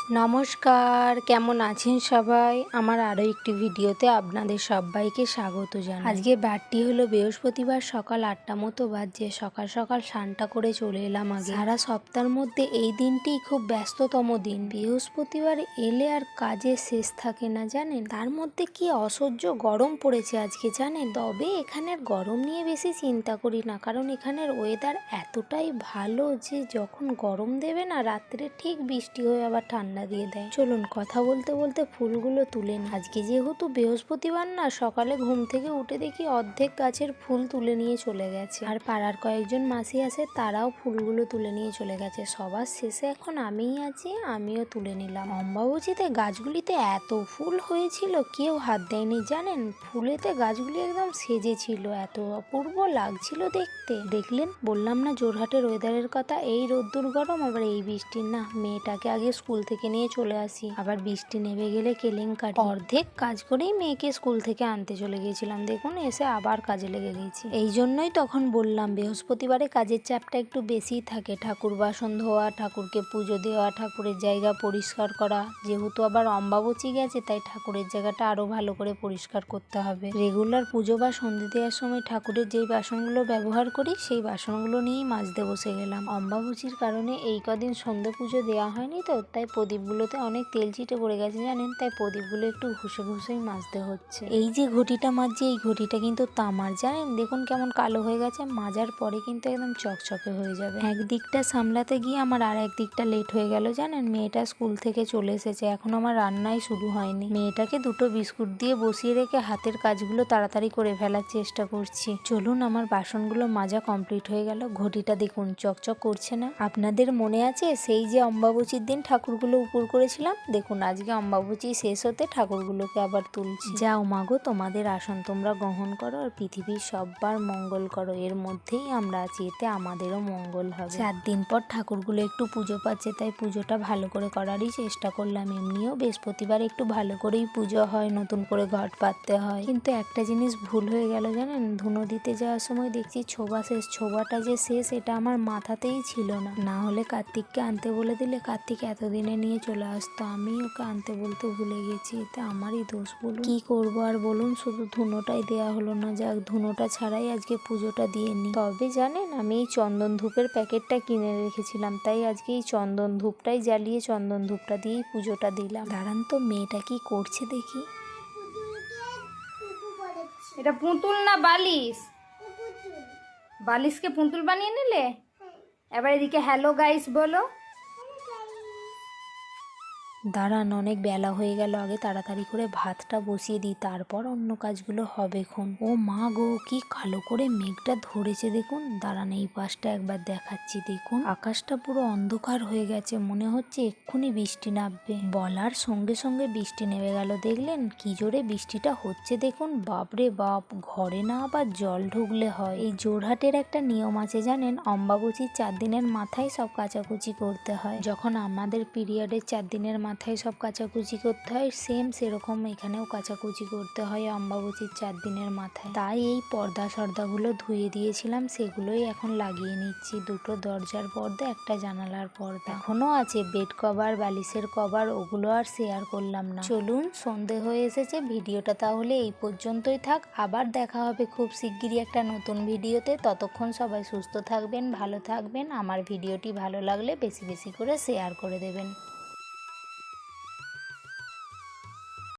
নমস্কার, কেমন আছেন সবাই? আমার আরও একটি ভিডিওতে আপনাদের সবাইকে স্বাগত জানাই। আজকে বারটি হলো বৃহস্পতিবার, সকাল 8টা মতো বাজছে। সকাল সকাল স্নানটা করে চলে এলাম আগে। সারা সপ্তাহের মধ্যে এই দিনটিই খুব ব্যস্ততম দিন। বৃহস্পতিবার এলে আর কাজের শেষ থাকে না জানেন। তার মধ্যে কি অসহ্য গরম পড়েছে আজকে জানেন। তবে এখানের গরম নিয়ে বেশি চিন্তা করি না, কারণ এখানের ওয়েদার এতটাই ভালো যে যখন গরম দেবে না রাত্রে ঠিক বৃষ্টি হয়ে আবার ঠান্ডা দিয়ে দেয়। চলুন কথা বলতে বলতে ফুলগুলো তুলে নিই। আজকে যেহেতু বৃহস্পতিবার না, সকালে ঘুম থেকে উঠে দেখি অর্ধেক গাছের ফুল তুলে নিয়ে চলে গেছে। আর পাড়ার কয়েকজন মাসি আছে, তারাও ফুলগুলো তুলে নিয়ে চলে গেছে। সবার শেষে এখন আমিই আছি, আমিও তুলে নিলাম। অম্বাবুচিতে গাছগুলিতে এত ফুল হয়েছিল, কেউ হাত দেয়নি জানেন। ফুলেতে গাছগুলি একদম সেজেছিল, এত অপূর্ব লাগছিল দেখতে। দেখলেন, বললাম না জোরহাটের ওয়েদারের কথা। এই রোদ্দুর গরম, আবার এই বৃষ্টি। না, মেয়েটাকে আগে স্কুল থেকে নিয়ে চলে আসি, আবার বৃষ্টি নেমে গেলে কেলেঙ্কারি। অর্ধেক কাজ করেই মেয়েকে স্কুল থেকে আনতে চলে গিয়েছিলাম, দেখুন এসে আবার কাজে লেগে গেছি। এই জন্যই তখন বললাম বৃহস্পতিবারে কাজের চাপটা একটু বেশিই থাকে। ঠাকুর বাসন ধোয়া, ঠাকুরকে পুজো দেওয়া, ঠাকুরের জায়গা পরিষ্কার করা। যেহেতু আবার অম্বাবচী গেছে, তাই ঠাকুরের জায়গাটা আরো ভালো করে পরিষ্কার করতে হবে। রেগুলার পুজো বা সন্ধে দেওয়ার সময় ঠাকুরের যেই বাসনগুলো ব্যবহার করি, সেই বাসনগুলো নিয়েই মাজতে বসে গেলাম। অম্বাবচীর কারণে এই কদিন সন্ধে পুজো দেওয়া হয়নি তো, তাই প্রদীপগুলোতে অনেক তেল চিটে পড়ে গেছে জানেন। তাই প্রদীপগুলো একটু ঘষে ঘষেই মাজতে হচ্ছে। এই যে ঘটিটা মাজছি, এই ঘটিটা কিন্তু তামার জানেন। দেখুন কেমন কালো হয়ে গেছে। মাজার পরে কিন্তু একদম চকচকে হয়ে যাবে। একদিকটা সামলাতে গিয়ে আমার আর একদিকটা লেট হয়ে গেল জানেন। মেয়েটা স্কুল থেকে চলে এসেছে, এখন আমার রান্নাই শুরু হয়নি। মেয়েটাকে দুটো বিস্কুট দিয়ে বসিয়ে রেখে হাতের কাজগুলো তাড়াতাড়ি করে ফেলার চেষ্টা করছি। চলুন, আমার বাসনগুলো মাজা কমপ্লিট হয়ে গেল। ঘটিটা দেখুন চকচক করছে না? আপনাদের মনে আছে সেই যে অম্বাবচীর দিন ঠাকুরগুলো উপর করেছিলাম? দেখুন আজকে অম্বাবচী শেষ হতে ঠাকুরগুলোকে আবার তুলছি। যাও মাগো, তোমাদের আসন তোমরা গ্রহণ করো আর পৃথিবীর সব্বার মঙ্গল করো। এর মধ্যেই আমরা আছি, এতে আমাদেরও মঙ্গল হবে। 4 দিন পর ঠাকুরগুলো একটু পুজো পাচ্ছে, তাই পুজোটা ভালো করে করারই চেষ্টা করলাম। এমনিও বৃহস্পতিবার একটু ভালো করেই পুজো হয়, নতুন করে ঘট পাততে হয়। কিন্তু একটা জিনিস ভুল হয়ে গেল জানেন। ধুনো দিতে যাওয়ার সময় দেখছি ছোবা শেষ। ছোবাটা যে শেষ এটা আমার মাথাতেই ছিল না। না হলে কার্তিককে আনতে বলে দিলে কার্তিক এতদিনে নিয়ে চলে আসতো। আমি ওকে আনতে বলতে ভুলে গেছি, এতে আমারই দোষ। বলুন কি করবো আর বলুন, শুধু ধুনোটাই দেয়া হলো না। যাক, ধুনোটা ছাড়াই আজকে পুজোটা দিয়ে নি। তবে জানেন, আমি এই চন্দন ধূপের প্যাকেটটা কিনে রেখেছিলাম, তাই আজকে এই চন্দন ধূপটাই জ্বালিয়ে চন্দন ধূপটা দিয়েই পুজোটা দিলাম। দাঁড়ান তো, মেয়েটা কি করছে দেখি। এটা পুতুল না বালিশ? বালিশকে পুতুল বানিয়ে নিলে? এবার এদিকে হ্যালো গাইস বলো। দাঁড়ান, অনেক বেলা হয়ে গেল, আগে তাড়াতাড়ি করে ভাতটা বসিয়ে দিই, তারপর অন্য কাজগুলো হবে খন। ও মা গো, কি কালো করে মেঘটা ধরেছে দেখুন। দাঁড়ান এই পাশটা একবার দেখাচ্ছি। দেখুন আকাশটা পুরো অন্ধকার হয়ে গেছে, মনে হচ্ছে এক্ষুনি বৃষ্টি নামবে। বলার সঙ্গে সঙ্গে বৃষ্টি নেমে গেল। দেখলেন কি জোরে বৃষ্টিটা হচ্ছে দেখুন। বাপরে বাপ, ঘরে না আবার জল ঢুকলে হয়। এই জোরহাটের একটা নিয়ম আছে জানেন, অম্বাবচীর 4 দিনের মাথায় সব কাচাকুচি করতে হয়। যখন আমাদের পিরিয়ডের 4 দিনের মাথায় সব কাচাকুচি করতে হয়, সেম সেরকম এখানেও কাচাকুচি করতে হয় অম্বাবচীর 4 দিনের মাথায়। তাই এই পর্দা সর্দাগুলো ধুয়ে দিয়েছিলাম, সেগুলোই এখন লাগিয়ে নিচ্ছি। দুটো দরজার পর্দা, একটা জানালার পর্দা। এখনো আছে বেড কভার, বালিশের কভার, ওগুলো আর শেয়ার করলাম না। চলুন, সন্ধে হয়ে এসেছে, ভিডিওটা তাহলে এই পর্যন্তই থাক। আবার দেখা হবে খুব শিগগিরই একটা নতুন ভিডিওতে। ততক্ষণ সবাই সুস্থ থাকবেন, ভালো থাকবেন। আমার ভিডিওটি ভালো লাগলে বেশি বেশি করে শেয়ার করে দেবেন।